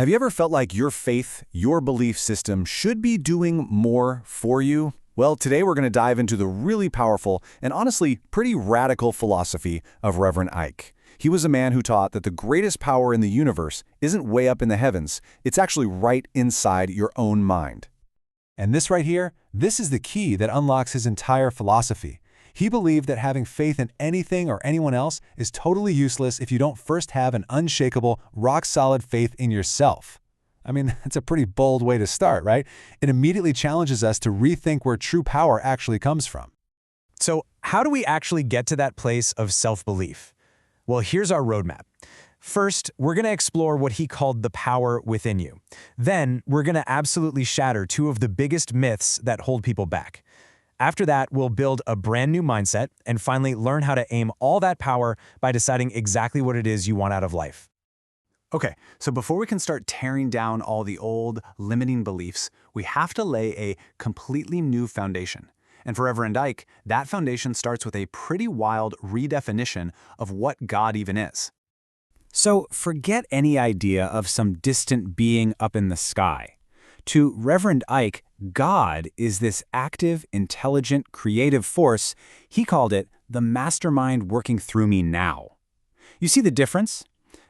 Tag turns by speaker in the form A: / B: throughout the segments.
A: Have you ever felt like your faith, your belief system should be doing more for you? Well, today we're going to dive into the really powerful and honestly pretty radical philosophy of Reverend Ike. He was a man who taught that the greatest power in the universe isn't way up in the heavens, it's actually right inside your own mind.
B: And this right here, this is the key that unlocks his entire philosophy. He believed that having faith in anything or anyone else is totally useless if you don't first have an unshakable, rock-solid faith in yourself. I mean, that's a pretty bold way to start, right? It immediately challenges us to rethink where true power actually comes from.
C: So, how do we actually get to that place of self-belief? Well, here's our roadmap. First, we're going to explore what he called the power within you. Then, we're going to absolutely shatter two of the biggest myths that hold people back. After that, we'll build a brand new mindset and finally learn how to aim all that power by deciding exactly what it is you want out of life.
D: Okay, so before we can start tearing down all the old, limiting beliefs, we have to lay a completely new foundation. And for Reverend Ike, that foundation starts with a pretty wild redefinition of what God even is.
E: So forget any idea of some distant being up in the sky. To Reverend Ike, God is this active, intelligent, creative force. He called it the mastermind working through me now. You see the difference?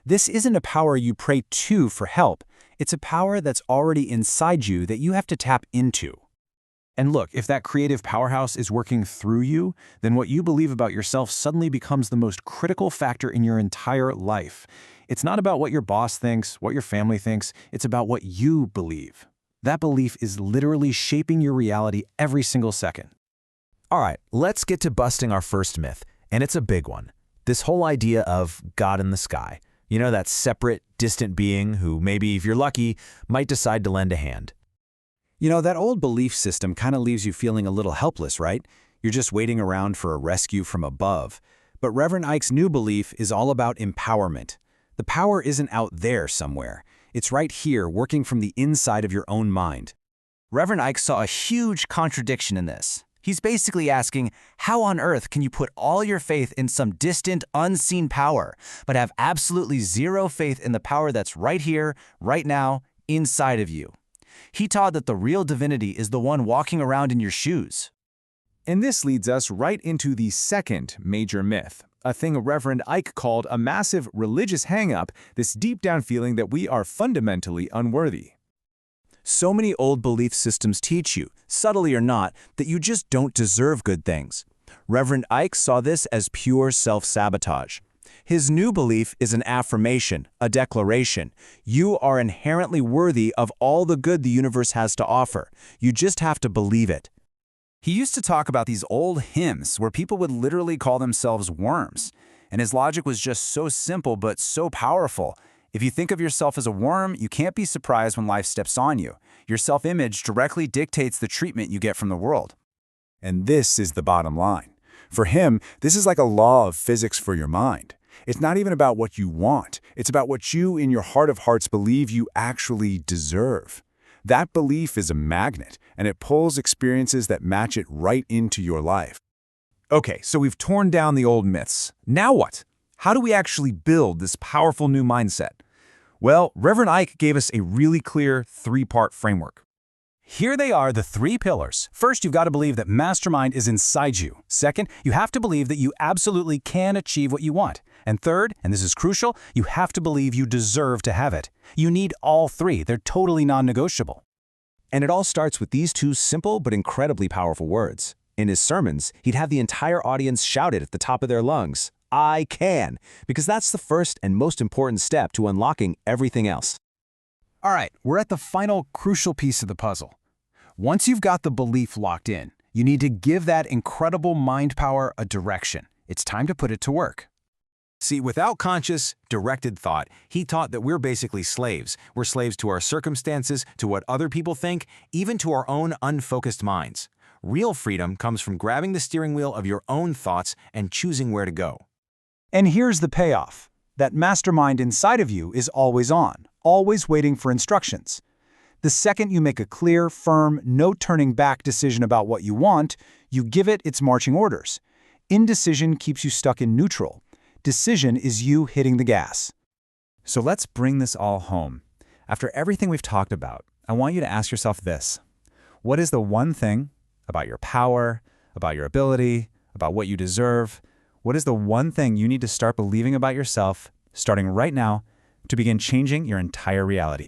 E: This isn't a power you pray to for help. It's a power that's already inside you that you have to tap into.
A: And look, if that creative powerhouse is working through you, then what you believe about yourself suddenly becomes the most critical factor in your entire life. It's not about what your boss thinks, what your family thinks, it's about what you believe. That belief is literally shaping your reality every single second.
C: All right, let's get to busting our first myth, and it's a big one. This whole idea of God in the sky. You know, that separate, distant being who maybe, if you're lucky, might decide to lend a hand.
E: You know, that old belief system kind of leaves you feeling a little helpless, right? You're just waiting around for a rescue from above. But Reverend Ike's new belief is all about empowerment. The power isn't out there somewhere. It's right here, working from the inside of your own mind.
F: Reverend Ike saw a huge contradiction in this. He's basically asking, how on earth can you put all your faith in some distant, unseen power, but have absolutely zero faith in the power that's right here, right now, inside of you? He taught that the real divinity is the one walking around in your shoes.
A: And this leads us right into the second major myth, a thing Reverend Ike called a massive religious hang-up, this deep-down feeling that we are fundamentally unworthy.
E: So many old belief systems teach you, subtly or not, that you just don't deserve good things. Reverend Ike saw this as pure self-sabotage. His new belief is an affirmation, a declaration. You are inherently worthy of all the good the universe has to offer. You just have to believe it.
D: He used to talk about these old hymns where people would literally call themselves worms. And his logic was just so simple but so powerful. If you think of yourself as a worm, you can't be surprised when life steps on you. Your self-image directly dictates the treatment you get from the world.
A: And this is the bottom line. For him, this is like a law of physics for your mind. It's not even about what you want. It's about what you, in your heart of hearts, believe you actually deserve. That belief is a magnet, and it pulls experiences that match it right into your life. Okay, so we've torn down the old myths. Now what? How do we actually build this powerful new mindset? Well, Reverend Ike gave us a really clear three-part framework.
E: Here they are, the three pillars. First, you've got to believe that Mastermind is inside you. Second, you have to believe that you absolutely can achieve what you want. And third, and this is crucial, you have to believe you deserve to have it. You need all three. They're totally non-negotiable.
C: And it all starts with these two simple but incredibly powerful words. In his sermons, he'd have the entire audience shout it at the top of their lungs, I can, because that's the first and most important step to unlocking everything else.
D: All right, we're at the final crucial piece of the puzzle. Once you've got the belief locked in, you need to give that incredible mind power a direction. It's time to put it to work.
C: See, without conscious, directed thought, he taught that we're basically slaves. We're slaves to our circumstances, to what other people think, even to our own unfocused minds. Real freedom comes from grabbing the steering wheel of your own thoughts and choosing where to go.
B: And here's the payoff. That mastermind inside of you is always on, always waiting for instructions. The second you make a clear, firm, no-turning-back decision about what you want, you give it its marching orders. Indecision keeps you stuck in neutral. Decision is you hitting the gas.
A: So let's bring this all home.
E: After everything we've talked about, I want you to ask yourself this. What is the one thing about your power, about your ability, about what you deserve? What is the one thing you need to start believing about yourself, starting right now, to begin changing your entire reality?